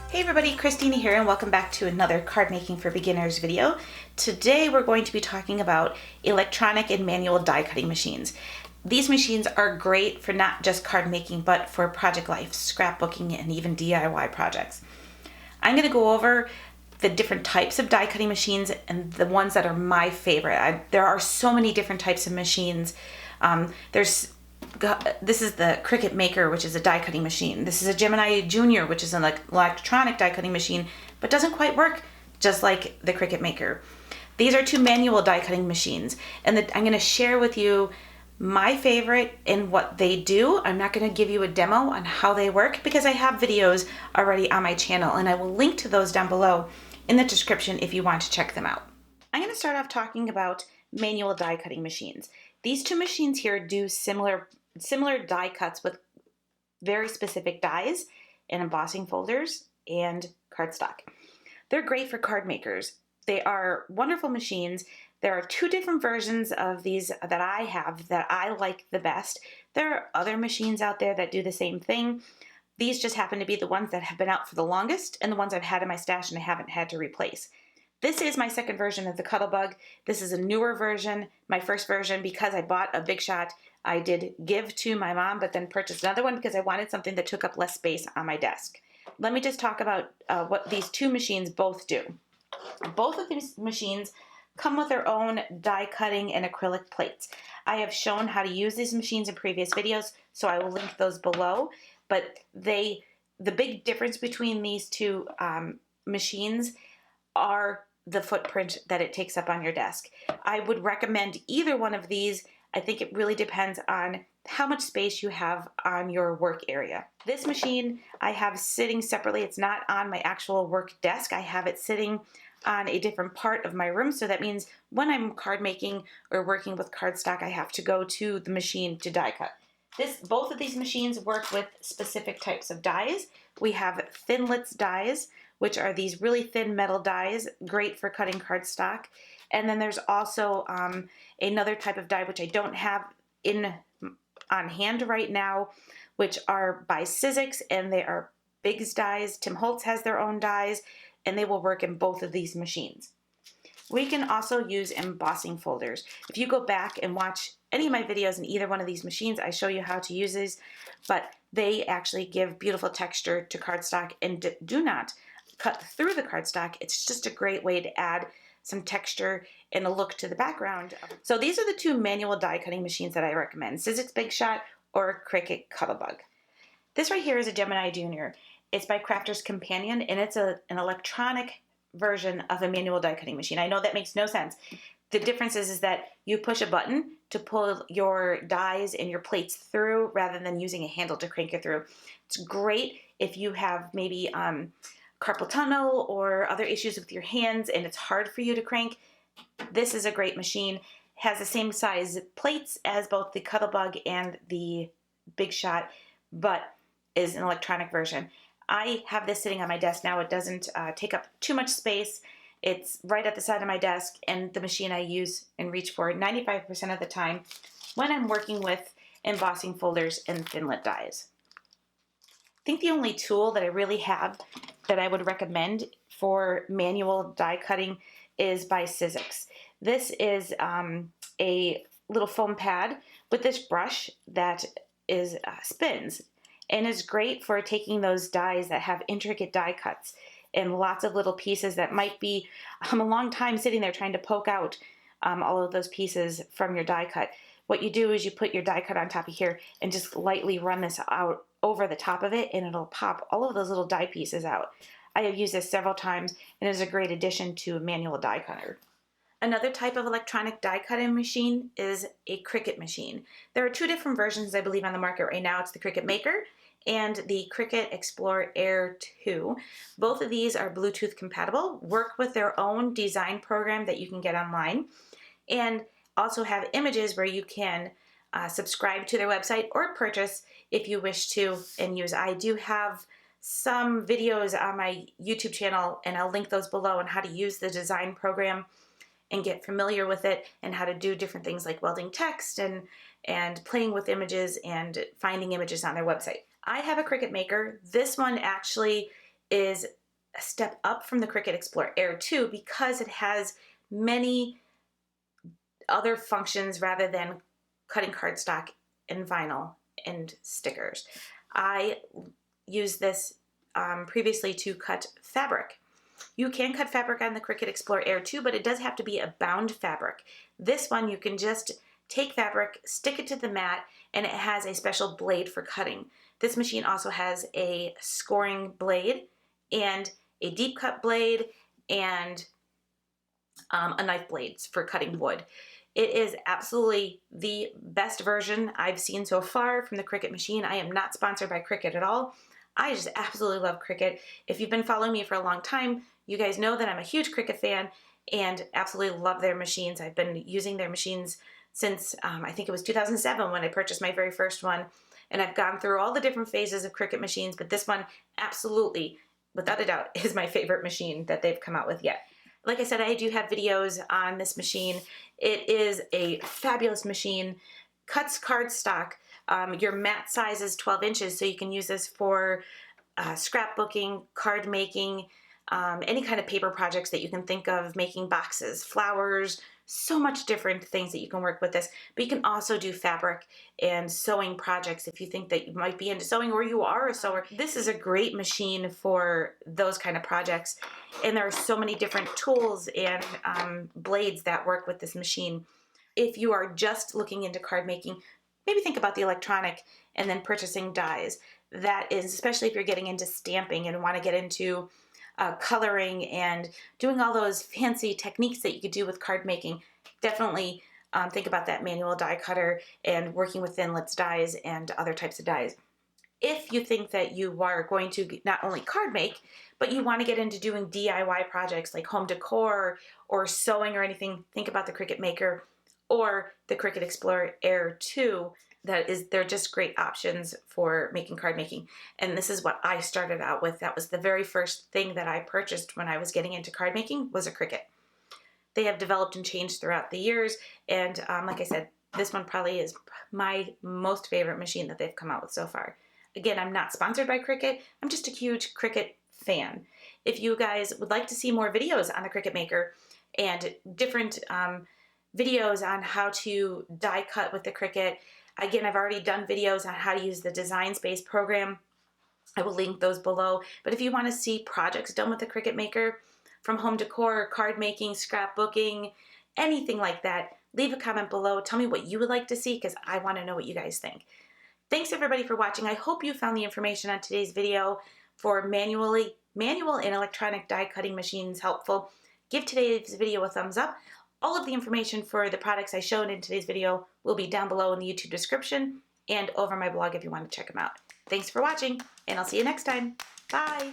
Hey everybody, Christina here and welcome back to another card making for beginners video. Today we're going to be talking about electronic and manual die cutting machines. These machines are great for not just card making but for project life, scrapbooking, and even DIY projects. I'm going to go over the different types of die cutting machines and the ones that are my favorite. There are so many different types of machines. This is the Cricut Maker, which is a die cutting machine. This is a Gemini Jr, which is an electronic die cutting machine, but doesn't quite work just like the Cricut Maker. These are two manual die cutting machines, and I'm going to share with you my favorite and what they do. I'm not going to give you a demo on how they work because I have videos already on my channel, and I will link to those down below in the description if you want to check them out. I'm going to start off talking about manual die cutting machines. These two machines here do similar die cuts with very specific dies and embossing folders and cardstock. They're great for card makers. They are wonderful machines. There are two different versions of these that I have that I like the best. There are other machines out there that do the same thing. These just happen to be the ones that have been out for the longest and the ones I've had in my stash and I haven't had to replace. This is my second version of the Cuttlebug. This is a newer version. My first version, because I bought a Big Shot, I did give to my mom, but then purchased another one because I wanted something that took up less space on my desk. Let me just talk about what these two machines both do. Both of these machines come with their own die cutting and acrylic plates. I have shown how to use these machines in previous videos, so I will link those below. But the big difference between these two machines are the footprint that it takes up on your desk. I would recommend either one of these. I think it really depends on how much space you have on your work area. This machine I have sitting separately. It's not on my actual work desk. I have it sitting on a different part of my room, so that means when I'm card making or working with cardstock, I have to go to the machine to die cut. Both of these machines work with specific types of dies. We have Thinlits dies, which are these really thin metal dies, great for cutting cardstock. And then there's also another type of die, which I don't have on hand right now, which are by Sizzix, and they are Biggs dies. Tim Holtz has their own dies, and they will work in both of these machines. We can also use embossing folders. If you go back and watch any of my videos in either one of these machines, I show you how to use these, but they actually give beautiful texture to cardstock and do not cut through the cardstock. It's just a great way to add some texture and a look to the background. So these are the two manual die cutting machines that I recommend, Sizzix Big Shot or Cricut Cuttlebug. This right here is a Gemini Jr. It's by Crafter's Companion, and it's an electronic version of a manual die cutting machine. I know that makes no sense. The difference is that you push a button to pull your dies and your plates through rather than using a handle to crank it through. It's great if you have maybe carpal tunnel or other issues with your hands and it's hard for you to crank. This is a great machine. It has the same size plates as both the Cuttlebug and the Big Shot, but is an electronic version. I have this sitting on my desk now. It doesn't take up too much space. It's right at the side of my desk, and the machine I use and reach for 95% of the time when I'm working with embossing folders and Thinlit dies. I think the only tool that I really have that I would recommend for manual die cutting is by Sizzix. This is a little foam pad with this brush that spins and is great for taking those dies that have intricate die cuts and lots of little pieces that might be a long time sitting there trying to poke out all of those pieces from your die cut. What you do is you put your die cut on top of here and just lightly run this out over the top of it, and it'll pop all of those little die pieces out. I have used this several times and is a great addition to a manual die cutter. Another type of electronic die cutting machine is a Cricut machine. There are two different versions, I believe, on the market right now. It's the Cricut Maker and the Cricut Explorer Air 2. Both of these are Bluetooth compatible, work with their own design program that you can get online, and also have images where you can subscribe to their website or purchase if you wish to and use. I do have some videos on my YouTube channel, and I'll link those below on how to use the design program and get familiar with it and how to do different things like welding text and playing with images and finding images on their website. I have a Cricut Maker. This one actually is a step up from the Cricut Explorer Air 2 because it has many other functions rather than cutting cardstock and vinyl and stickers. I used this previously to cut fabric. You can cut fabric on the Cricut Explorer Air 2, but it does have to be a bound fabric. This one you can just take fabric, stick it to the mat, and it has a special blade for cutting. This machine also has a scoring blade and a deep cut blade and a knife blades for cutting wood. It is absolutely the best version I've seen so far from the Cricut Machine. I am not sponsored by Cricut at all. I just absolutely love Cricut. If you've been following me for a long time, you guys know that I'm a huge Cricut fan and absolutely love their machines. I've been using their machines since I think it was 2007 when I purchased my very first one. And I've gone through all the different phases of Cricut machines, but this one absolutely, without a doubt, is my favorite machine that they've come out with yet. Like I said, I do have videos on this machine. It is a fabulous machine. Cuts cardstock. Your mat size is 12 inches, so you can use this for scrapbooking, card making, any kind of paper projects that you can think of, making boxes, flowers, so much different things that you can work with this. But you can also do fabric and sewing projects if you think that you might be into sewing or you are a sewer. This is a great machine for those kind of projects. And there are so many different tools and blades that work with this machine. If you are just looking into card making, maybe think about the electronic and then purchasing dies. That is, especially if you're getting into stamping and want to get into coloring and doing all those fancy techniques that you could do with card making, definitely think about that manual die cutter and working with Thinlits dies and other types of dies. If you think that you are going to not only card make, but you want to get into doing DIY projects like home decor or sewing or anything, think about the Cricut Maker or the Cricut Explorer Air 2. They're just great options for making card making. And this is what I started out with. That was the very first thing that I purchased when I was getting into card making, was a Cricut. They have developed and changed throughout the years. And like I said, this one probably is my most favorite machine that they've come out with so far. Again, I'm not sponsored by Cricut. I'm just a huge Cricut fan. If you guys would like to see more videos on the Cricut Maker and different videos on how to die cut with the Cricut, again, I've already done videos on how to use the Design Space program. I will link those below. But if you want to see projects done with the Cricut Maker, from home decor, card making, scrapbooking, anything like that, leave a comment below. Tell me what you would like to see because I want to know what you guys think. Thanks everybody for watching. I hope you found the information on today's video for manual and electronic die cutting machines helpful. Give today's video a thumbs up. All of the information for the products I showed in today's video will be down below in the YouTube description and over my blog if you want to check them out. Thanks for watching, and I'll see you next time. Bye!